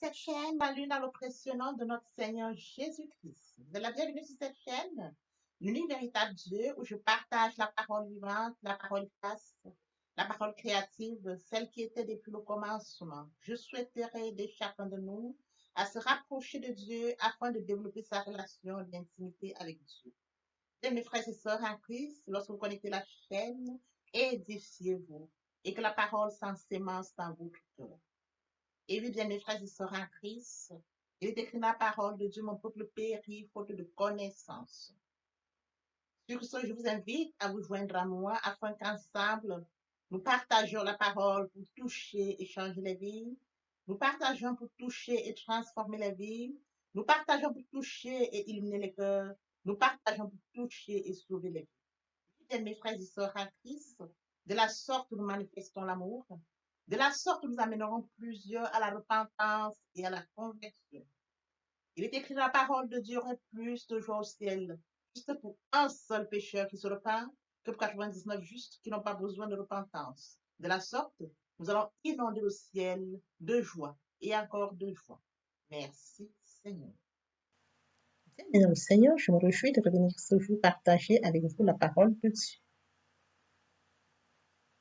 Cette chaîne m'allume dans l'oppression de notre Seigneur Jésus-Christ. De la bienvenue sur cette chaîne, l'unique véritable Dieu, où je partage la parole vivante, la parole efficace, la parole créative, celle qui était depuis le commencement. Je souhaiterais aider chacun de nous à se rapprocher de Dieu afin de développer sa relation d'intimité avec Dieu. Et mes frères et sœurs en Christ, lorsque vous connectez la chaîne, édifiez-vous et que la parole s'ensémence dans votre cœur. Et oui, bien, mes frères et sœurs en Christ, il est écrit dans la parole de Dieu, mon peuple périt faute de connaissance. Sur ce, je vous invite à vous joindre à moi afin qu'ensemble, nous partagions la parole pour toucher et changer les vies. Nous partageons pour toucher et transformer les vies. Nous partageons pour toucher et illuminer les cœurs. Nous partageons pour toucher et sauver les vies. Bien, mes frères et sœurs en Christ, de la sorte nous manifestons l'amour. De la sorte, nous amènerons plusieurs à la repentance et à la conversion. Il est écrit dans la parole de Dieu, il y aurait plus de joie au ciel, juste pour un seul pécheur qui se repent, que pour 99 justes qui n'ont pas besoin de repentance. De la sorte, nous allons inonder le ciel de joie et encore de joie. Merci, Seigneur. Bien, dans le Seigneur, je me réjouis de revenir ce jour partager avec vous la parole de Dieu.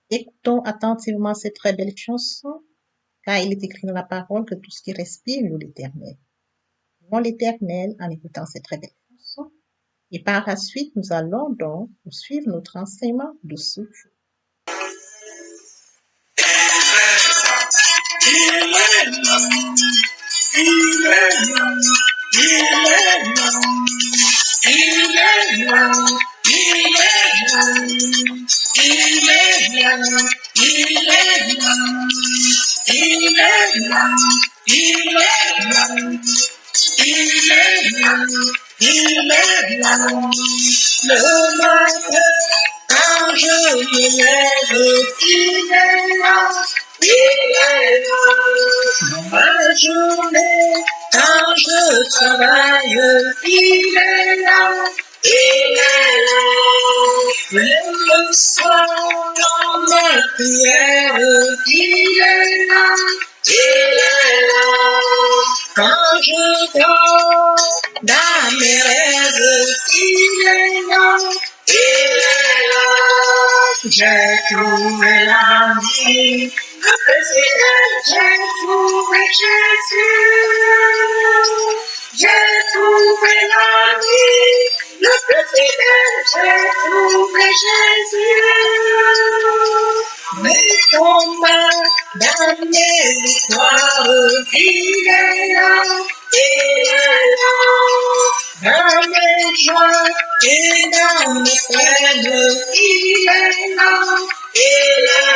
Écoutons attentivement cette très belle chanson, car il est écrit dans la parole que tout ce qui respire loue l'Éternel. Louons l'Éternel en écoutant cette très belle chanson. Et par la suite, nous allons donc poursuivre notre enseignement de ce jour. Le matin, quand je me lève, il est là, il est là. Dans ma journée, quand je travaille, il est là, il est là. Même le soir, dans mes prières, il est là, il est là. Quand je dors dans mes rêves, il est là, il est là. J'ai trouvé la vie, le président, j'ai trouvé Jésus. J'ai trouvé la vie, le président, j'ai trouvé Jésus. Mes combats dans mes victoires, il est là, il est là. Dans mes joies et dans mes peines, il est là, il est là.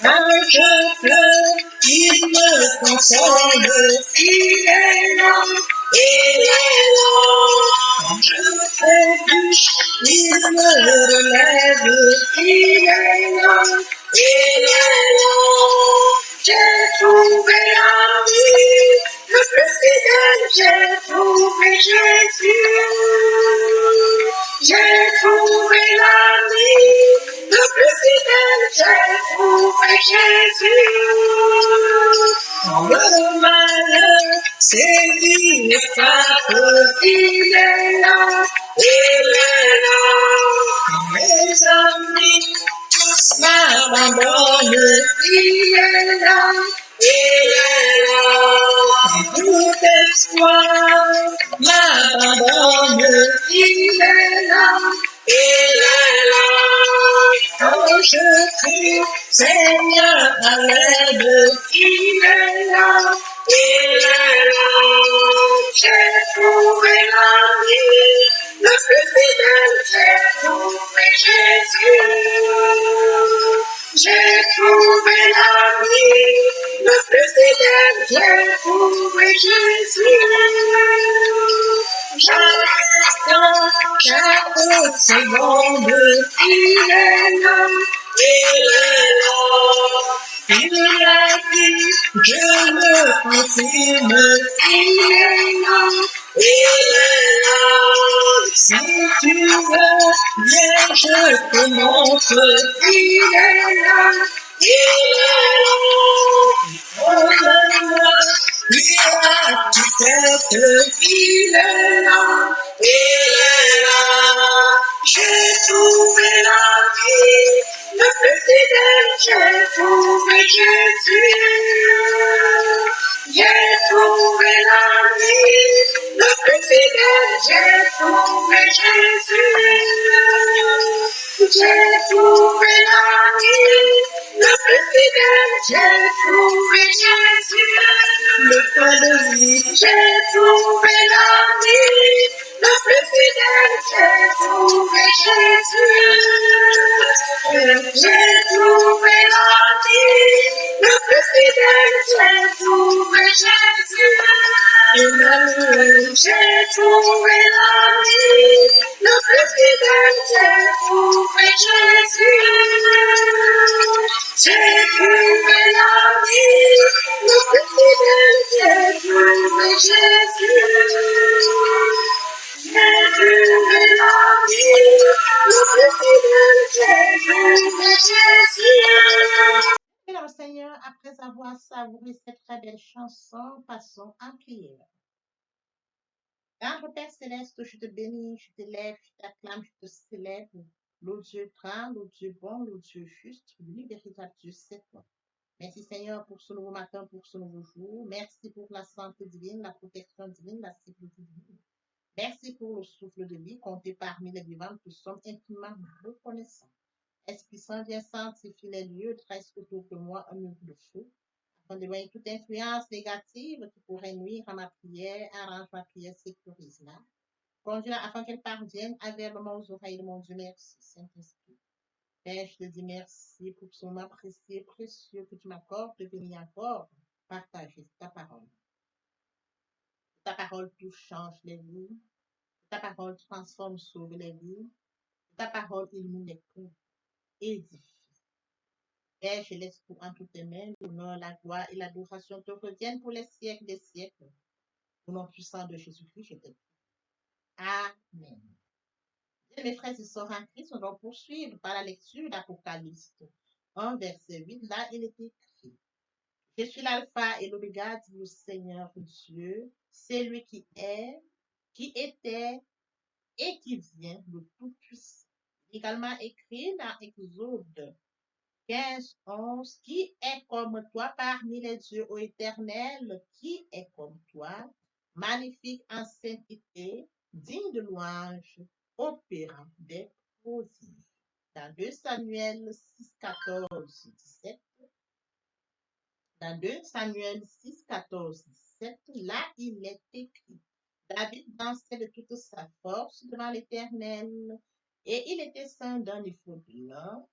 Quand je pleure, il me console, il est là, il est là. Quand je trébuche, il me relève, il est là, il est là. J'ai trouvé la vie, le plus fidèle, j'ai trouvé Jésus. J'ai trouvé la vie, le plus fidèle, j'ai trouvé Jésus. Dans le malheur, c'est les frappe, il est là, il est là. Quand mes amis tous m'abandonnent, il est là, il est là. Quand tout espoir m'abandonne, il est là, il est là. Quand je crie, Seigneur, à l'aide, il est là, il est là. J'ai trouvé la vie, le plus fidèle, j'ai trouvé Jésus. J'ai trouvé la vie, le plus fidèle, j'ai trouvé Jésus. Chaque instant, chaque seconde, il est là, il est là. Il a dit, je le confirme, il est là, il est là. Si tu veux, viens, je te montre, il est là, il est là. Donne-moi il est là, il est là. J'ai trouvé la vie, le plus fidèle, j'ai trouvé Jésus. J'ai trouvé la vie, le plus fidèle, j'ai trouvé Jésus. J'ai trouvé la vie, le plus fidèle, j'ai trouvé Jésus. Le pas de vie, j'ai trouvé la vie, le plus fidèle, j'ai trouvé Jésus. J'ai trouvé la vie, le plus fidèle, j'ai trouvé Jésus. Emmanuel, j'ai trouvé la vie, le plus fidèle, j'ai trouvé Jésus. J'ai trouvé la vie, le plus fidèle, j'ai trouvé Jésus. J'ai trouvé la vie, le plus fidèle, j'ai trouvé Jésus. Mesdames, le Seigneur, après avoir savouré cette très belle chanson, passons en prière. Notre Père céleste, je te bénis, je t'élève, je t'acclame, je te célèbre. Le Dieu grand, le Dieu bon, le Dieu juste, l'unique véritable Dieu, c'est toi. Merci Seigneur pour ce nouveau matin, pour ce nouveau jour. Merci pour la santé divine, la protection divine, la sécurité divine. Merci pour le souffle de vie compté parmi les vivants. Nous sommes intimement reconnaissants. Esprit Saint, viens sanctifier les lieux, dresse autour de moi un mur de feu, afin d'éloigner toute influence négative qui pourrait nuire à ma prière, arrange ma prière, sécurise-la. Conduis-la afin qu'elle parvienne agréablement aux oreilles de mon Dieu. Merci, Saint-Esprit. Père, je te dis merci pour ce moment précieux, précieux que tu m'accordes de venir encore partager ta parole. Ta parole touche, change les vies. Ta parole transforme, sauve les vies. Ta parole illumine les cœurs, édifie. Père, je laisse tout entre tes mains. L'honneur, la gloire et l'adoration te reviennent pour les siècles des siècles. Au nom puissant de Jésus-Christ, je te prie. Amen. Bien, mes frères et sœurs en Christ, nous allons poursuivre par la lecture d'Apocalypse 1, verset 8. Là, il est écrit: Je suis l'alpha et l'oméga, dit le Seigneur Dieu, c'est lui qui est, qui était et qui vient, le Tout-Puissant. Également écrit dans Exode 15, 11, qui est comme toi parmi les dieux, ô Éternel, qui est comme toi, magnifique en sainteté, digne de louange, opérant des prodiges. Dans 2 Samuel 6, 14, 17, dans 2 Samuel 6, 14, 17, là il est écrit: David dansait de toute sa force devant l'Éternel, et il était ceint d'un éphod blanc.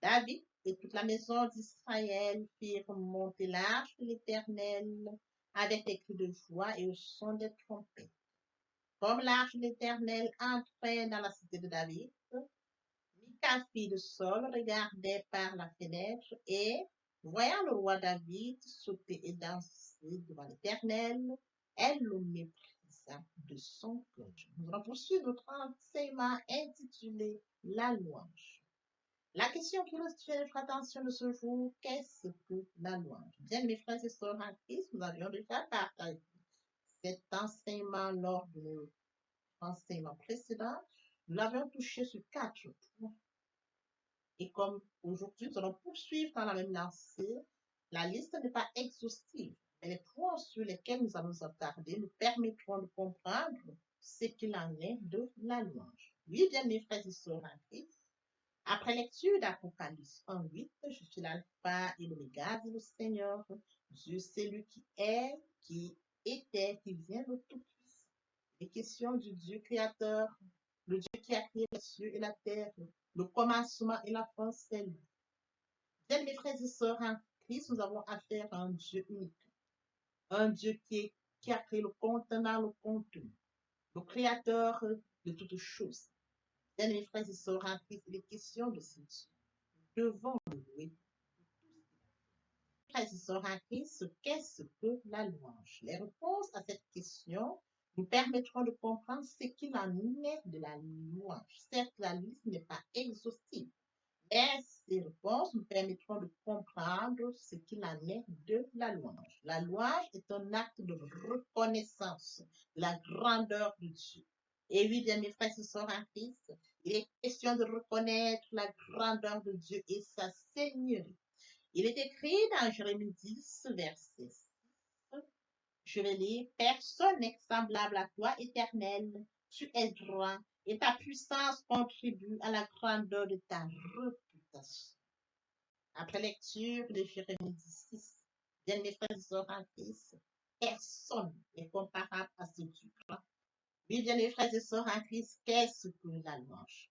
David et toute la maison d'Israël firent monter l'arche de l'Éternel avec des cris de joie et au son des trompettes. Comme l'arche de l'Éternel entrait dans la cité de David, Mica, fille de Saul, regardait par la fenêtre et, voyant le roi David sauter et danser devant l'Éternel, elle le méprisa de son cœur. Nous allons poursuivre notre enseignement intitulé La louange. La question qui retient notre attention de ce jour, qu'est-ce que la louange? Bien, mes frères et sœurs en Christ, nous avions déjà partagé cet enseignement lors de notre enseignement précédent. Nous l'avions touché sur 4 points. Et comme aujourd'hui, nous allons poursuivre dans la même lancée, la liste n'est pas exhaustive, mais les points sur lesquels nous allons nous attarder nous permettront de comprendre ce qu'il en est de la louange. Oui, bien, mes frères et sœurs en Christ, après lecture d'Apocalypse 1:8, je suis l'alpha et l'oméga, dit le Seigneur. Dieu, c'est lui qui est, qui était, qui vient de tout puissant. Les questions du Dieu créateur, le Dieu qui a créé les cieux et la terre, le commencement et la fin, c'est lui. Bien, mes frères et sœurs en Christ, nous avons affaire à un Dieu unique. Un Dieu qui a créé le contenant, le contenu, le créateur de toutes choses. Bien, mes frères et sœurs en Christ, il est question de ce Dieu. Devons le louer. Frères et sœurs en Christ, qu'est-ce que la louange? Les réponses à cette question nous permettront de comprendre ce qu'il en est de la louange. Certes, la liste n'est pas exhaustive, Et ces réponses nous permettront de comprendre ce qu'il en est de la louange. La louange est un acte de reconnaissance de la grandeur de Dieu. Et oui, bien mes frères et sœurs en Christ, il est question de reconnaître la grandeur de Dieu et sa seigneurie. Il est écrit dans Jérémie 10, verset 6. Je vais lire, personne n'est semblable à toi, Éternel. Tu es grand et ta puissance contribue à la grandeur de ta réputation. Après lecture de Jérémie 6, bien mes frères et sœurs en Christ, personne n'est comparable à ce Dieu grand. Oui, bien mes frères et sœurs en Christ, qu'est-ce que la louange?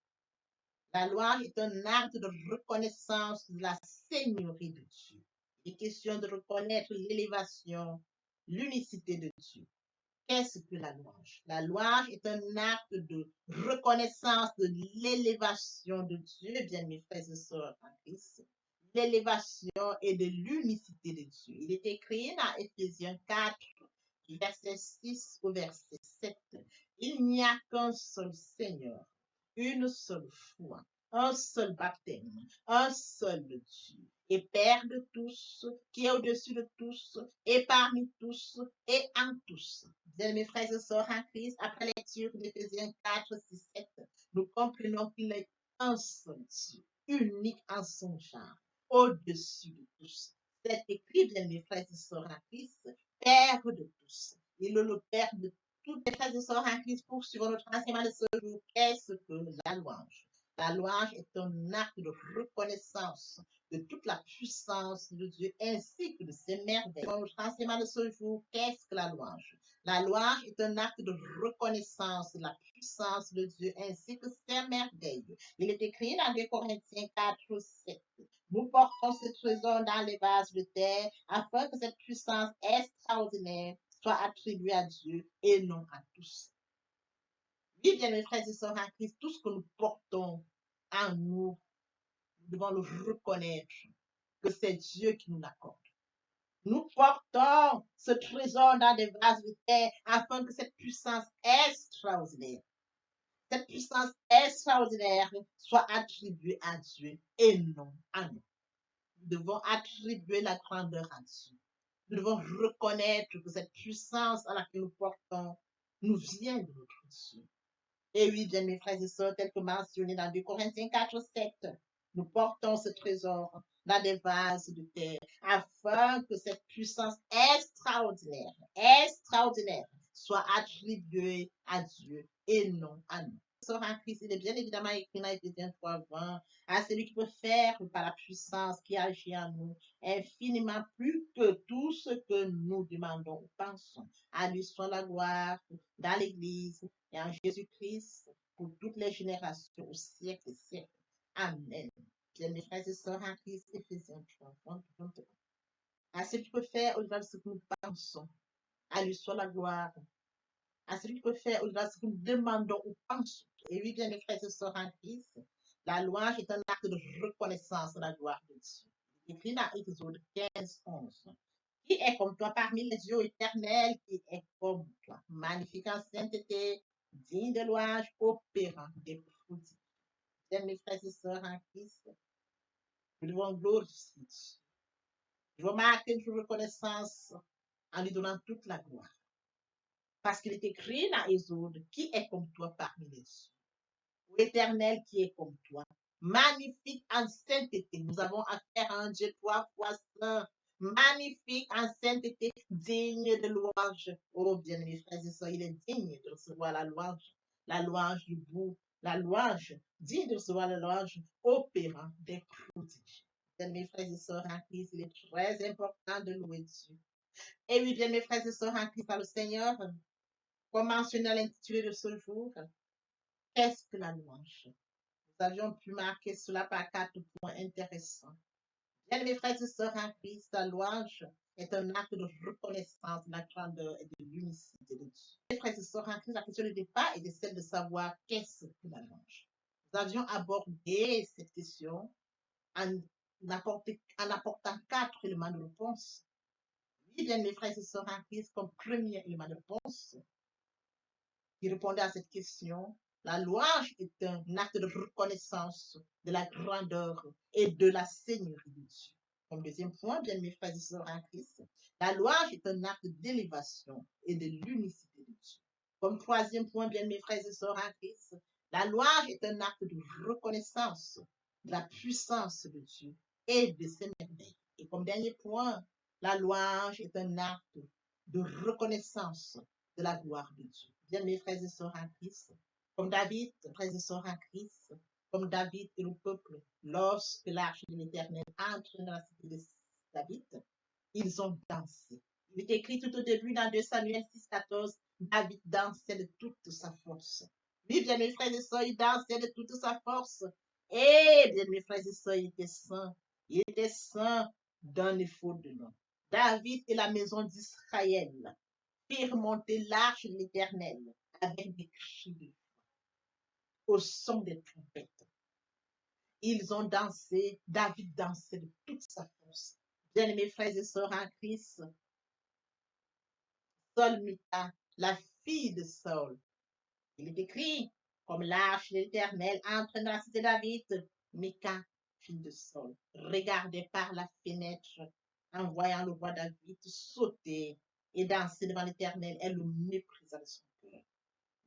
La louange est un acte de reconnaissance de la seigneurie de Dieu. Il est question de reconnaître l'élévation, l'unicité de Dieu. Qu'est-ce que la louange? La louange est un acte de reconnaissance de l'élévation de Dieu, bien mes frères et sœurs en Christ. L'élévation et de l'unicité de Dieu. Il est écrit dans Éphésiens 4, verset 6 au verset 7. Il n'y a qu'un seul Seigneur, une seule foi, un seul baptême, un seul Dieu et Père de tous, qui est au-dessus de tous, et parmi tous, et en tous. Bien, mes frères et sœurs en Christ, après lecture d'Éphésiens 4, 6, 7, nous comprenons qu'il est un seul Dieu, unique en son genre, au-dessus de tous. C'est écrit, bien, mes frères et sœurs en Christ, Père de tous. Il est le Père de toutes les frères et sœurs en Christ poursuivons notre enseignement de ce jour. Qu'est-ce que la louange? La louange est un acte de reconnaissance de toute la puissance de Dieu ainsi que de ses merveilles. Notre enseignement de ce jour, qu'est-ce que la louange? La louange est un acte de reconnaissance de la puissance de Dieu ainsi que ses merveilles. Il est écrit dans 2 Corinthiens 4, 7. Nous portons ce trésor dans les vases de terre afin que cette puissance extraordinaire soit attribuée à Dieu et non à tous. Oui, bien mes frères et sœurs en Christ, tout ce que nous portons en nous, nous devons le reconnaître que c'est Dieu qui nous l'accorde. Nous portons ce trésor dans des vases de terre afin que cette puissance extraordinaire, soit attribuée à Dieu et non à nous. Nous devons attribuer la grandeur à Dieu. Nous devons reconnaître que cette puissance à laquelle nous portons nous vient de notre Dieu. Et oui, bien mes frères et sœurs, tel que mentionné dans 2 Corinthiens 4, 7, nous portons ce trésor dans des vases de terre afin que cette puissance extraordinaire soit attribuée à Dieu et non à nous. En Christ, il est bien évidemment écrit dans Éphésiens 3, 20, à celui qui peut faire par la puissance qui agit en nous infiniment plus que tout ce que nous demandons ou pensons. À lui soit la gloire dans l'Église et en Jésus-Christ pour toutes les générations au siècle des siècles. Amen. Bien, mes frères et sœurs en Christ, Éphésiens 3, 21. À celui qui peut faire au-delà de ce que nous pensons, à lui soit la gloire. À celui qui peut faire au-delà de ce que nous demandons ou pensons. Et oui, bien, mes frères et sœurs en Christ, la louange est un acte de reconnaissance de la gloire de Dieu. Écrit dans Exode 15, 11. Qui est comme toi parmi les dieux éternels, qui est comme toi, magnifique en sainteté, digne de louange, opérant des prodiges. Bien, mes frères et sœurs en Christ, nous devons glorifier Dieu. Nous devons marquer notre reconnaissance en lui donnant toute la gloire. Parce qu'il est écrit dans Exode, qui est comme toi parmi les dieux? L'Éternel qui est comme toi, magnifique en sainteté. Nous avons affaire à un Dieu 3 fois saint, magnifique en sainteté, digne de louange. Oh, bien mes frères et sœurs, il est digne de recevoir la louange du bout, la louange, digne de recevoir la louange opérant des prodiges. Bien mes frères et sœurs en Christ, il est très important de louer Dieu. Et oui, bien mes frères et sœurs en Christ, par le Seigneur, comme mentionné à l'intitulé de ce jour, qu'est-ce que la louange? Nous avions pu marquer cela par 4 points intéressants. Bien, mes frères et sœurs en Christ, la louange est un acte de reconnaissance de la grandeur et de l'unicité de Dieu. Mes frères et sœurs en Christ, la question de départ est celle de savoir qu'est-ce que la louange. Nous avions abordé cette question en apportant 4 éléments de réponse. Oui, bien, mes frères et sœurs en Christ, comme premier élément de réponse qui répondait à cette question, La louange est un acte de reconnaissance de la grandeur et de la seigneurie de Dieu. Comme deuxième point, bien mes frères et sœurs en Christ, la louange est un acte d'élévation et de l'unicité de Dieu. Comme troisième point, bien mes frères et sœurs en Christ, la louange est un acte de reconnaissance de la puissance de Dieu et de ses merveilles. Et comme dernier point, la louange est un acte de reconnaissance de la gloire de Dieu. Bien mes frères et sœurs en Christ, comme David, frères et sœurs en Christ, comme David et le peuple, lorsque l'arche de l'Éternel entre dans la cité de David, ils ont dansé. Il est écrit tout au début dans 2 Samuel 6,14, David dansait de toute sa force. Oui, bien mes frères et sœurs, il dansait de toute sa force. Et bien mes frères et sœurs, il était saint. Il était saint d'un effort de nom. David et la maison d'Israël firent monter l'arche de l'Éternel avec des cris de au son des trompettes. Ils ont dansé, David dansait de toute sa force. Bien-aimés frères et sœurs en Christ, Saul Mika, la fille de Saul, il est écrit, comme l'arche de l'Éternel entre dans la cité de David, Mika, fille de Saul, regardait par la fenêtre en voyant le roi David sauter et danser devant l'Éternel, elle le méprisa de son cœur.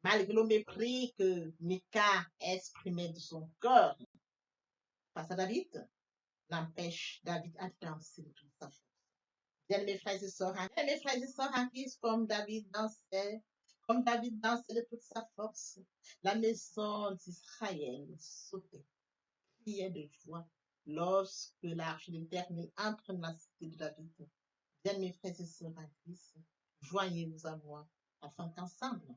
Malgré le mépris que Mika exprimait de son cœur face à David, n'empêche David à danser de toute sa force. Bien mes frères et sœurs, mes frères et sœurs en Christ, comme David dansait de toute sa force, la maison d'Israël sautait, criait de joie lorsque l'arche de l'Éternel entre dans la cité de David. Bien mes frères et sœurs en Christ, joignez-vous à moi, afin qu'ensemble,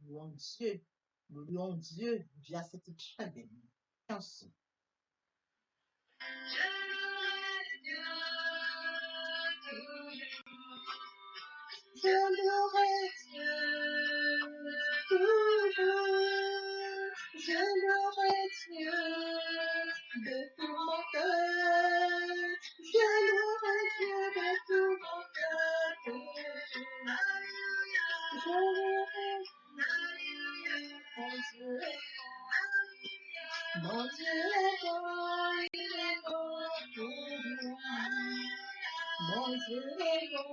nous louons Dieu via cette très belle chanson. Je louerai Dieu toujours, je louerai Dieu de tout mon cœur, je louerai Dieu de tout mon cœur toujours. Je louerai mon Dieu est bon, il est bon pour moi. Mon Dieu est bon,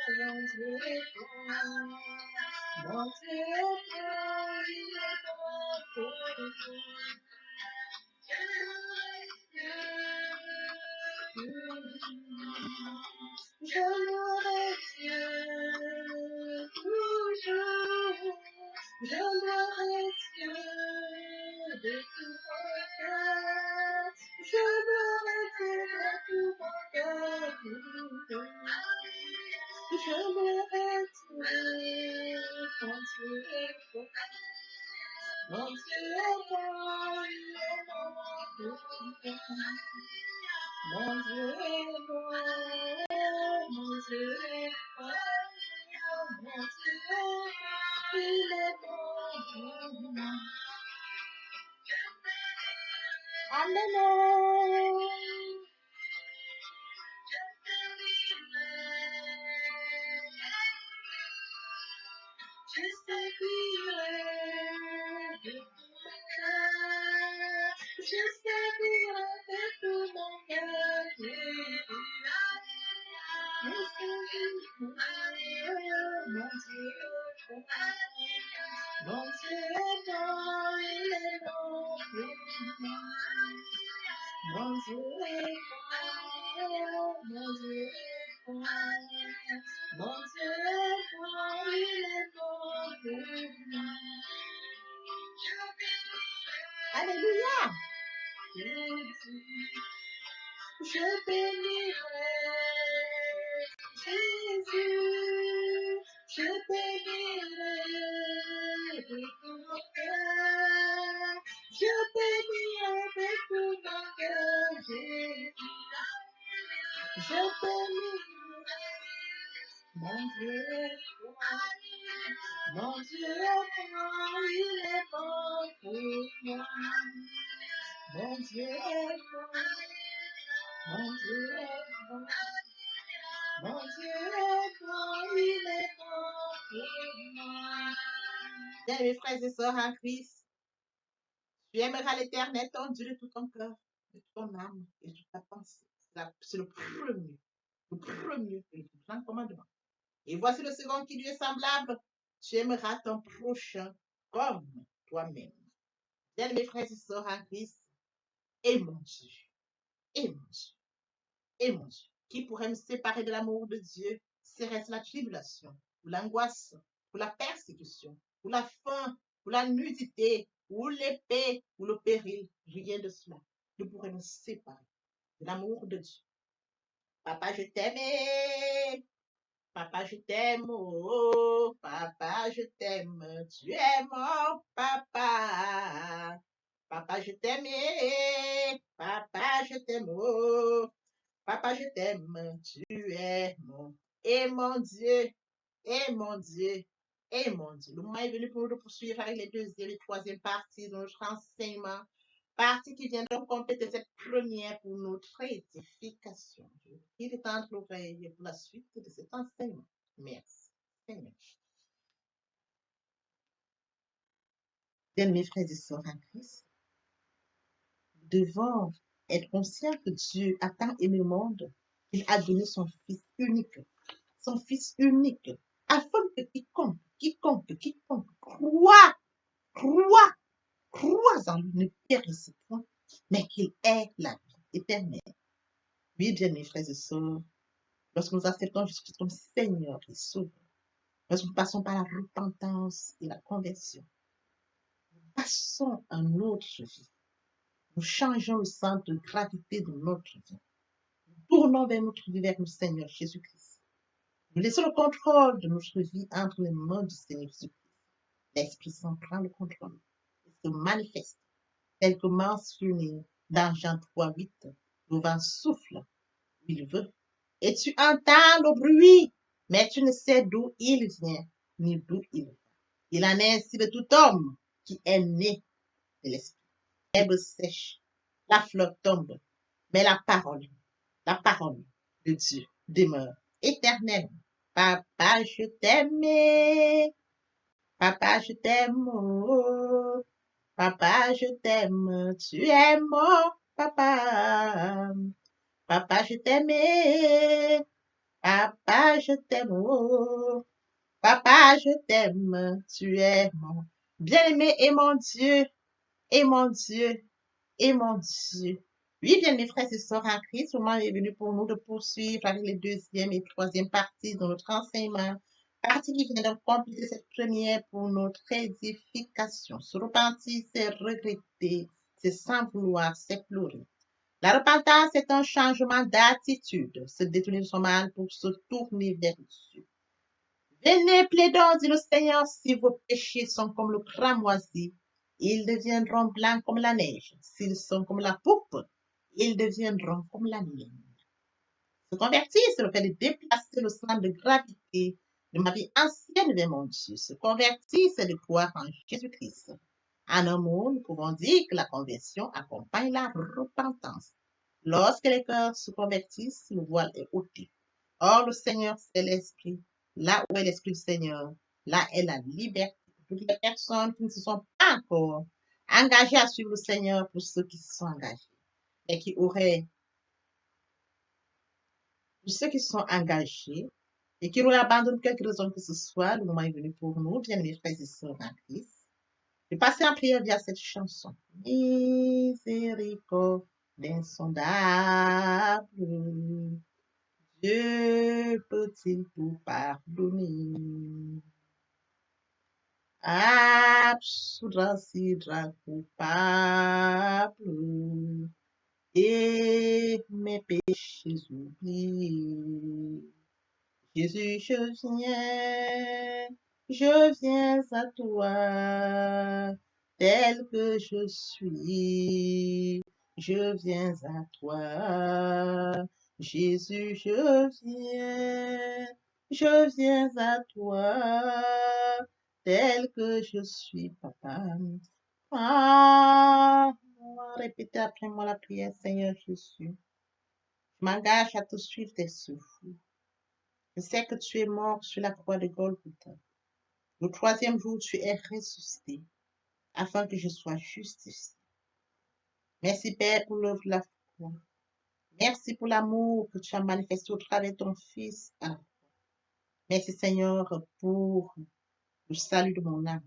mon Dieu est bon, mon Dieu est bon, il est bon pour moi. Je louerai Dieu toujours, je louerai Dieu de tout mon cœur, je louerai Dieu de tout mon cœur, je louerai Dieu, mon Dieu est bon, mon Dieu est bon, il est bon pour moi. Mon Dieu est bon, mon Dieu est bon, mon Dieu est bon, il est bon pour moi. Alléluia. Je servirai de tout mon cœur, je servirai de tout mon cœur. Je servirai, mon Dieu est bon, mon Dieu est bon, il est bon pour moi. Mon Dieu est bon, mon Dieu est bon, mon Dieu est bon, il est bon pour moi. Alléluia! Je bénirai Jésus, je bénirai de tout mon cœur, je bénirai de tout mon cœur Jésus, je bénirai, mon Dieu est bon, mon Dieu est bon, il est bon pour moi. Mon Dieu est bon, mon Dieu est bon, mon Dieu est bon, il est bon pour moi. Bien, mes frères et sœurs en Christ, tu aimeras l'Éternel, ton Dieu, de tout ton cœur, de toute ton âme et de toute ta pensée. C'est le premier et le plus grand commandement. Et voici le second qui lui est semblable. Tu aimeras ton prochain comme toi-même. Bien, mes frères et sœurs en Christ, aimons Dieu, aimons Dieu, aimons Dieu. Qui pourrait me séparer de l'amour de Dieu? Serait-ce la tribulation, ou l'angoisse, ou la persécution, ou la faim, ou la nudité, ou l'épée, ou le péril? Rien de cela ne pourrait me séparer de l'amour de Dieu. Papa, je t'aime. Papa, je t'aime, oh, papa, je t'aime, tu es mon papa. Papa, je t'aime, papa, je t'aime, oh, papa, je t'aime, tu es mon. Et mon Dieu, et mon Dieu, et mon Dieu. Le moment est venu pour nous de poursuivre avec les deuxième et troisième parties de notre enseignement. Partie qui vient donc compléter cette première pour notre édification. Il est entre l'oreille pour la suite de cet enseignement. Merci. Seigneur. Bien, mes frères et sœurs en Christ, nous devons être conscients que Dieu a tant aimé le monde qu'il a donné son Fils unique, afin que quiconque croit en lui ne périsse point, mais qu'il ait la vie éternelle. Oui, bien, mes frères et sœurs, lorsque nous acceptons Jésus comme Seigneur et Sauveur, lorsque nous passons par la repentance et la conversion, nous passons à notre vie. Nous changeons le centre de gravité de notre vie. Nous tournons vers notre vie, vers le Seigneur Jésus-Christ. Nous laissons le contrôle de notre vie entre les mains du Seigneur Jésus-Christ. L'Esprit Saint prend le contrôle et se manifeste, tel que mentionné dans Jean 3:8. Le vent souffle où il veut, et tu entends le bruit, mais tu ne sais d'où il vient, ni d'où il va. Il en est ainsi de tout homme qui est né de l'Esprit. L'herbe sèche, la fleur tombe, mais la parole de Dieu demeure éternellement. Papa, je t'aime, papa, je t'aime, oh, papa, je t'aime, tu es mon papa. Papa, je t'aime, papa, je t'aime, oh, papa, je t'aime, tu es mon bien-aimé et mon Dieu, et mon Dieu, et mon Dieu. Oui, bien, mes frères et sœurs en Christ, le moment est venu pour nous de poursuivre avec les deuxième et troisième parties de notre enseignement. Partie qui vient de compléter cette première pour notre édification. Se repentir, c'est regretter, c'est sans vouloir, c'est pleurer. La repentance est un changement d'attitude, se détourner de son mal pour se tourner vers Dieu. Venez, plaidons, dit le Seigneur, si vos péchés sont comme le cramoisi, ils deviendront blancs comme la neige. S'ils sont comme la pourpre, ils deviendront comme la laine. Se convertir, c'est le fait de déplacer le centre de gravité de ma vie ancienne vers mon Dieu. Se convertir, c'est de croire en Jésus-Christ. En un mot, nous pouvons dire que la conversion accompagne la repentance. Lorsque les cœurs se convertissent, le voile est ôté. Or, le Seigneur, c'est l'Esprit. Là où est l'Esprit du Seigneur, là est la liberté. Pour toutes les personnes qui ne se sont pas encore engagées à suivre le Seigneur, pour ceux qui se sont engagés et qui auraient, pour ceux qui se sont engagés et qui auraient abandonné quelque raison que ce soit, le moment est venu pour nous, bien mes frères et sœurs en Christ, de passer en prière via cette chanson. Miséricorde insondable, Dieu peut-il tout pardonner? Absoudre si coupable et mes péchés oubliés. Jésus, je viens à toi, tel que je suis. Je viens à toi, Jésus, je viens à toi, tel que je suis, papa. Ah, répétez après moi la prière, Seigneur Jésus. Je m'engage à te suivre tes souffles. Je sais que tu es mort sur la croix de Golgotha. Le troisième jour, tu es ressuscité afin que je sois justifié. Merci, Père, pour l'œuvre de la foi. Merci pour l'amour que tu as manifesté au travers de ton Fils. Merci, Seigneur, pour le salut de mon âme.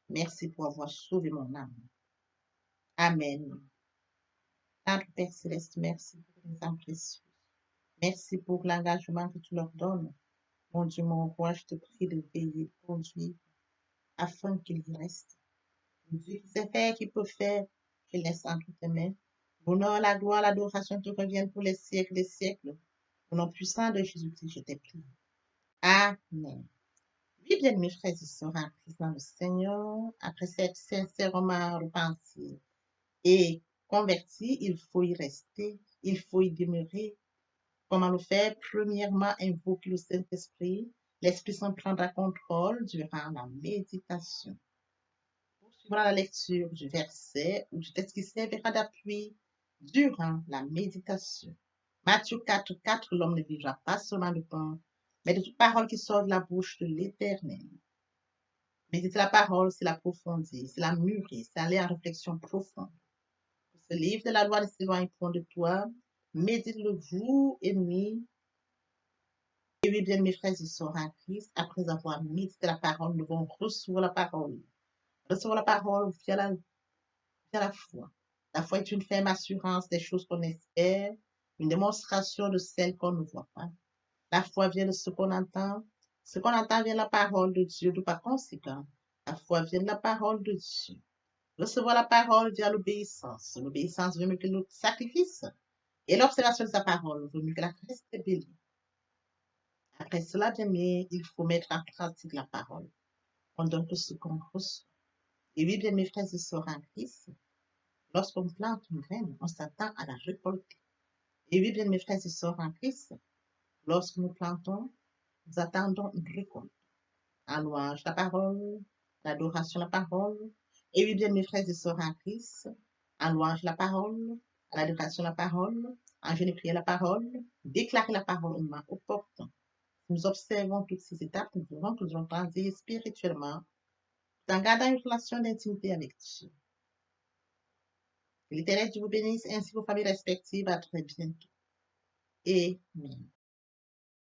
Merci pour avoir sauvé mon âme. Amen. Notre Père Céleste, merci pour les âmes précieuses. Merci pour l'engagement que tu leur donnes. Mon Dieu, mon roi, je te prie de veiller, de conduire, afin qu'ils y restent. Dieu qui sait faire, qui peut faire, je laisse entre tes mains. L'honneur, la gloire, l'adoration te reviennent pour les siècles des siècles. Au nom puissant de Jésus-Christ, je t'ai prié. Amen. Oui, bien, mes frères et sœurs en Christ dans le Seigneur, après cette sincèrement repentie et converti, il faut y rester, il faut y demeurer. Comment le faire? Premièrement, invoquer le Saint-Esprit. L'Esprit Saint prendra contrôle durant la méditation. Poursuivra la lecture du verset ou du texte qui servira d'appui durant la méditation. Matthieu 4, 4, l'homme ne vivra pas seulement de pain, mais de toute parole qui sort de la bouche de l'Éternel. Méditer la parole, c'est l'approfondir, c'est la mûrir, c'est aller en réflexion profonde. Ce livre de la loi ne s'éloigne point de toi. Médite-le jour et nuit. Et oui, bien, mes frères et sœurs en Christ, après avoir médité la parole, nous devons recevoir la parole. Recevoir la parole via la foi. La foi est une ferme assurance des choses qu'on espère, une démonstration de celles qu'on ne voit pas. La foi vient de ce qu'on entend. Ce qu'on entend vient de la parole de Dieu, de par conséquent. La foi vient de la parole de Dieu. Recevoir la parole via l'obéissance. L'obéissance veut mieux que le sacrifice. Et l'observation de sa parole vaut mieux que la rébellion. Après cela, bien aimé, il faut mettre en pratique la parole. On donne tout ce qu'on reçoit. Et oui, bien mes frères et sœurs en Christ, lorsqu'on plante une graine, on s'attend à la récolter. Et oui, bien mes frères et sœurs en Christ, lorsque nous plantons, nous attendons une récolte. En louange la parole, l'adoration la parole. Et oui, bien mes frères et sœurs en Christ, en louange la parole, à l'adoration la parole, en jeûne et prière la parole, déclarer la parole au moment opportun. Nous observons toutes ces étapes, nous verrons que nous allons grandir spirituellement, en gardant une relation d'intimité avec Dieu. Que l'Éternel Dieu vous bénisse ainsi vos familles respectives. À très bientôt. Amen.